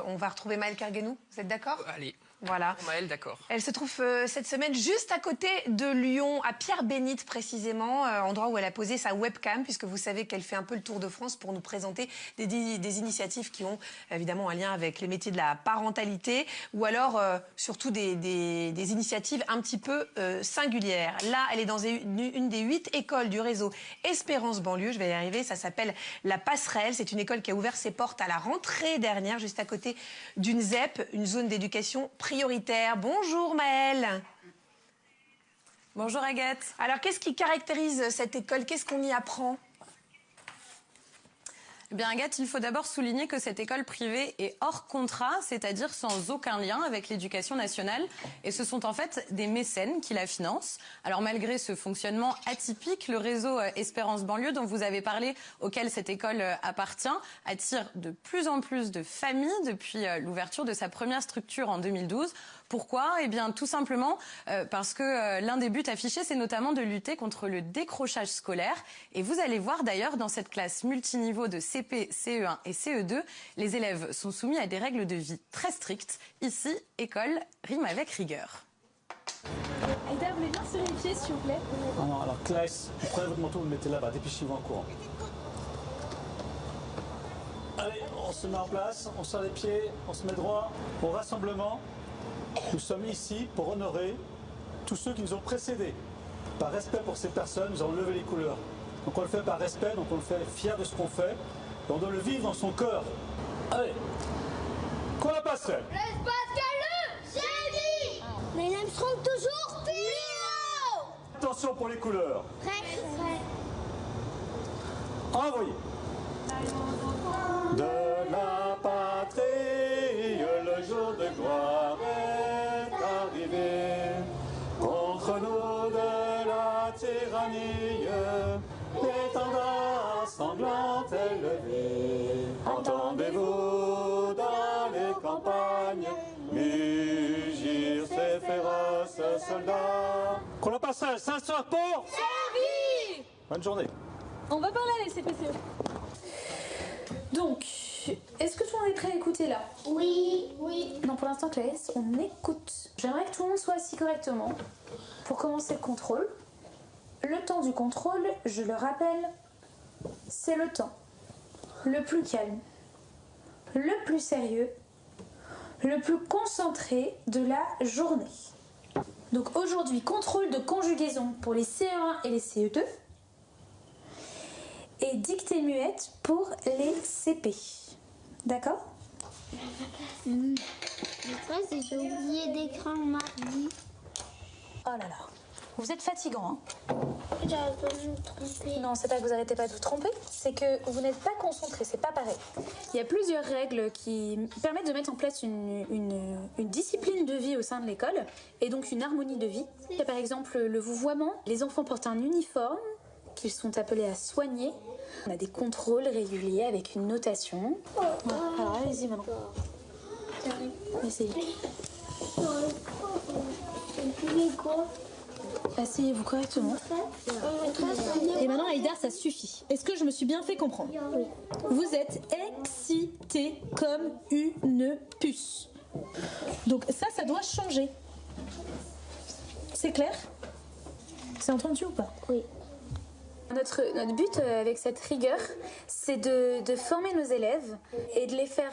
on va retrouver Maëlle Kerguenou. Vous êtes d'accord? Allez. Voilà. Maëlle, d'accord. Elle se trouve cette semaine juste à côté de Lyon, à Pierre-Bénite précisément, endroit où elle a posé sa webcam, puisque vous savez qu'elle fait un peu le tour de France pour nous présenter des initiatives qui ont évidemment un lien avec les métiers de la parentalité, ou alors surtout des initiatives un petit peu singulières. Là, elle est dans une des 8 écoles du réseau Espérance Banlieue, je vais y arriver, ça s'appelle La Passerelle. C'est une école qui a ouvert ses portes à la rentrée dernière, juste à côté d'une ZEP, une zone d'éducation prioritaire. Bonjour Maëlle. Bonjour Agathe. Alors qu'est-ce qui caractérise cette école? Qu'est-ce qu'on y apprend? Eh bien Agathe, il faut d'abord souligner que cette école privée est hors contrat, c'est-à-dire sans aucun lien avec l'éducation nationale. Et ce sont en fait des mécènes qui la financent. Alors malgré ce fonctionnement atypique, le réseau Espérance Banlieue dont vous avez parlé, auquel cette école appartient, attire de plus en plus de familles depuis l'ouverture de sa première structure en 2012. Pourquoi? Eh bien, tout simplement parce que l'un des buts affichés, c'est notamment de lutter contre le décrochage scolaire. Et vous allez voir d'ailleurs, dans cette classe multiniveau de CP, CE1 et CE2, les élèves sont soumis à des règles de vie très strictes. Ici, école rime avec rigueur. Aïda, vous voulez bien se vérifier, s'il vous plaît? Ah non, alors classe, vous prenez votre manteau, vous le mettez là-bas, dépêchez-vous en courant. Allez, on se met en place, on serre les pieds, on se met droit. Au rassemblement, nous sommes ici pour honorer tous ceux qui nous ont précédés. Par respect pour ces personnes, nous avons levé les couleurs. Donc on le fait par respect, donc on le fait fier de ce qu'on fait. Et on doit le vivre dans son cœur. Allez, qu'on la passe. Laisse Pascal, j'ai dit. Mais ils seront toujours Pio. Attention pour les couleurs. Prêt. Envoyez. De la patrie, le jour de gloire est arrivé. Contre nous de la tyrannie, l'étendard sanglant est levé. Entendez-vous dans les campagnes mugir ces féroces soldats? Qu'on le passage s'instaure pour Servi. Bonne journée. On va par là, les CPCE. Donc, est-ce que tout le monde est prêt à écouter là? Oui. Non, pour l'instant, Clarisse, on écoute. J'aimerais que tout le monde soit assis correctement pour commencer le contrôle. Le temps du contrôle, je le rappelle, c'est le temps le plus calme, le plus sérieux, le plus concentré de la journée. Donc aujourd'hui, contrôle de conjugaison pour les CE1 et les CE2 et dictée muette pour les CP. D'accord? Le stress, c'est que j'ai oublié d'écrire mardi. Oh là là, vous êtes fatigant, hein? J'arrête pas de me tromper. Non, c'est pas que vous arrêtez pas de vous tromper, c'est que vous n'êtes pas concentré, c'est pas pareil. Il y a plusieurs règles qui permettent de mettre en place une discipline de vie au sein de l'école et donc une harmonie de vie. Il y a par exemple le vouvoiement, les enfants portent un uniforme qu'ils sont appelés à soigner. On a des contrôles réguliers avec une notation. Voilà. Alors allez-y maintenant. Essayez. Asseyez-vous correctement. Et maintenant, Aïda, ça suffit. Est-ce que je me suis bien fait comprendre? Oui. Vous êtes excité comme une puce. Donc ça doit changer. C'est clair? C'est entendu ou pas? Oui. Notre but avec cette rigueur, c'est de former nos élèves et de les faire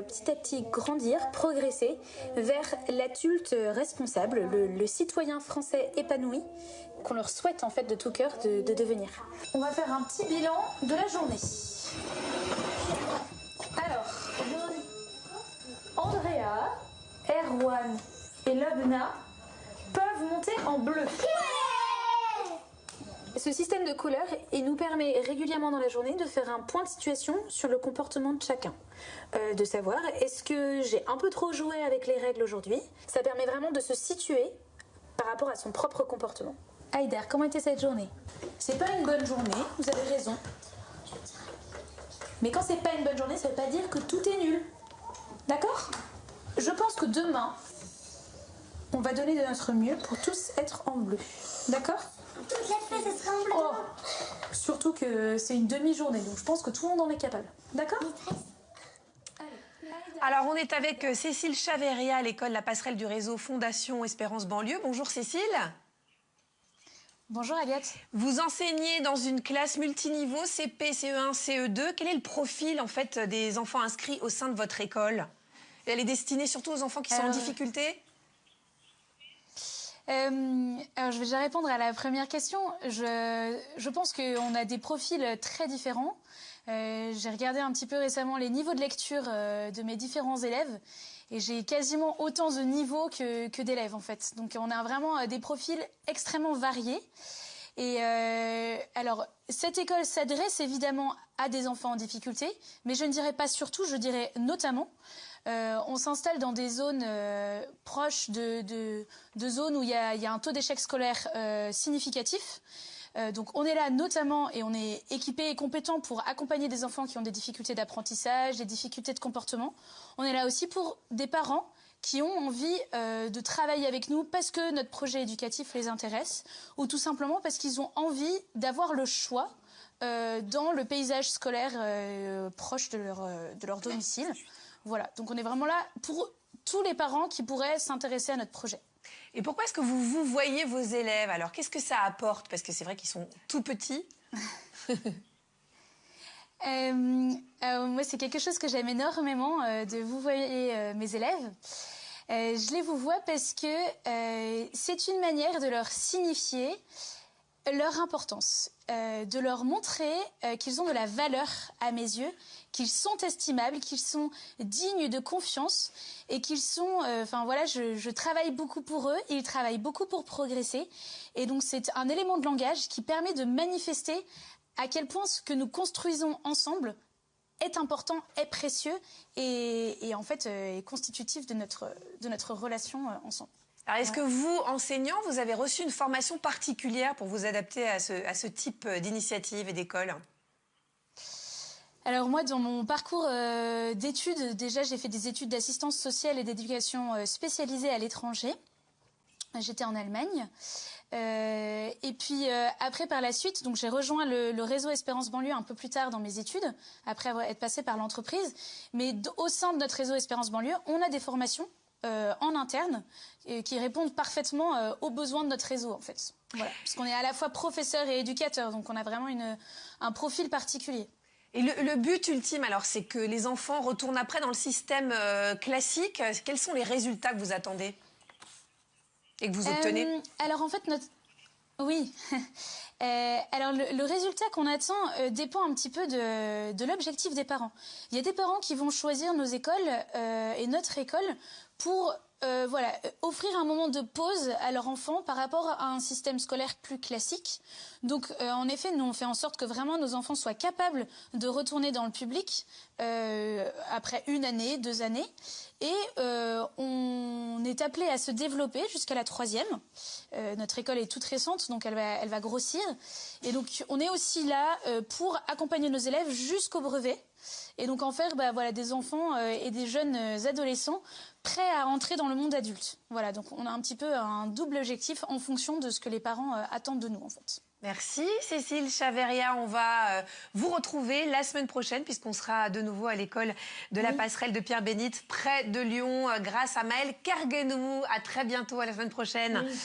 petit à petit grandir, progresser vers l'adulte responsable, le citoyen français épanoui qu'on leur souhaite en fait de tout cœur de devenir. On va faire un petit bilan de la journée. Alors, Andrea, Erwan et Lobna peuvent monter en bleu. Ce système de couleurs, il nous permet régulièrement dans la journée de faire un point de situation sur le comportement de chacun. De savoir, est-ce que j'ai un peu trop joué avec les règles aujourd'hui? Ça permet vraiment de se situer par rapport à son propre comportement. Aïder, comment était cette journée? C'est pas une bonne journée, vous avez raison. Mais quand c'est pas une bonne journée, ça veut pas dire que tout est nul. D'accord? Je pense que demain, on va donner de notre mieux pour tous être en bleu. D'accord? Toute la fête, ça sera en bleu. Oh. Surtout que c'est une demi-journée, donc je pense que tout le monde en est capable. D'accord? Allez, Alors, on est avec Cécile Chaveria à l'école La Passerelle du réseau Fondation Espérance Banlieue. Bonjour Cécile. Bonjour Aliette. Vous enseignez dans une classe multiniveau CP, CE1, CE2. Quel est le profil en fait des enfants inscrits au sein de votre école? Elle est destinée surtout aux enfants qui sont en difficulté? Alors je vais déjà répondre à la première question. Je pense qu'on a des profils très différents. J'ai regardé un petit peu récemment les niveaux de lecture de mes différents élèves et j'ai quasiment autant de niveaux que d'élèves en fait. Donc on a vraiment des profils extrêmement variés. Et alors cette école s'adresse évidemment à des enfants en difficulté, mais je ne dirais pas surtout, je dirais notamment. On s'installe dans des zones proches de zones où il y a un taux d'échec scolaire significatif. Donc on est là notamment et on est équipé et compétent pour accompagner des enfants qui ont des difficultés d'apprentissage, des difficultés de comportement. On est là aussi pour des parents qui ont envie de travailler avec nous parce que notre projet éducatif les intéresse ou tout simplement parce qu'ils ont envie d'avoir le choix dans le paysage scolaire proche de leur domicile. Voilà, donc on est vraiment là pour tous les parents qui pourraient s'intéresser à notre projet. Et pourquoi est-ce que vous voyez vos élèves? Alors, qu'est-ce que ça apporte? Parce que c'est vrai qu'ils sont tout petits. Moi, c'est quelque chose que j'aime énormément, de vous voyer mes élèves. Je les vous vois parce que c'est une manière de leur signifier leur importance, de leur montrer qu'ils ont de la valeur à mes yeux, qu'ils sont estimables, qu'ils sont dignes de confiance et qu'ils sont... Enfin voilà, je travaille beaucoup pour eux, ils travaillent beaucoup pour progresser. Et donc c'est un élément de langage qui permet de manifester à quel point ce que nous construisons ensemble est important, est précieux et en fait est constitutif de notre relation ensemble. Alors, est-ce que vous, enseignants, vous avez reçu une formation particulière pour vous adapter à ce type d'initiative et d'école? Alors moi, dans mon parcours d'études, déjà j'ai fait des études d'assistance sociale et d'éducation spécialisée à l'étranger. J'étais en Allemagne. Et puis après, par la suite, donc j'ai rejoint le réseau Espérance Banlieue un peu plus tard dans mes études, après être passée par l'entreprise. Mais au sein de notre réseau Espérance Banlieue, on a des formations en interne qui répondent parfaitement aux besoins de notre réseau en fait. Voilà, parce qu'on est à la fois professeur et éducateur, donc on a vraiment un profil particulier. Et le but ultime, alors, c'est que les enfants retournent après dans le système classique. Quels sont les résultats que vous attendez et que vous obtenez? Alors en fait, oui. Alors le résultat qu'on attend dépend un petit peu de l'objectif des parents. Il y a des parents qui vont choisir nos écoles et notre école pour offrir un moment de pause à leur enfant par rapport à un système scolaire plus classique. Donc en effet, nous on fait en sorte que vraiment nos enfants soient capables de retourner dans le public après 1 année, 2 années. Et on est appelé à se développer jusqu'à la 3e. Notre école est toute récente, donc elle va grossir. Et donc on est aussi là pour accompagner nos élèves jusqu'au brevet. Et donc en faire des enfants et des jeunes adolescents prêts à entrer dans le monde adulte. Voilà, donc on a un petit peu un double objectif en fonction de ce que les parents attendent de nous en fait. Merci Cécile Chaveria. On va vous retrouver la semaine prochaine puisqu'on sera de nouveau à l'école de la Passerelle de Pierre-Bénite près de Lyon grâce à Maëlle Kerguenou. À très bientôt, à la semaine prochaine. Oui.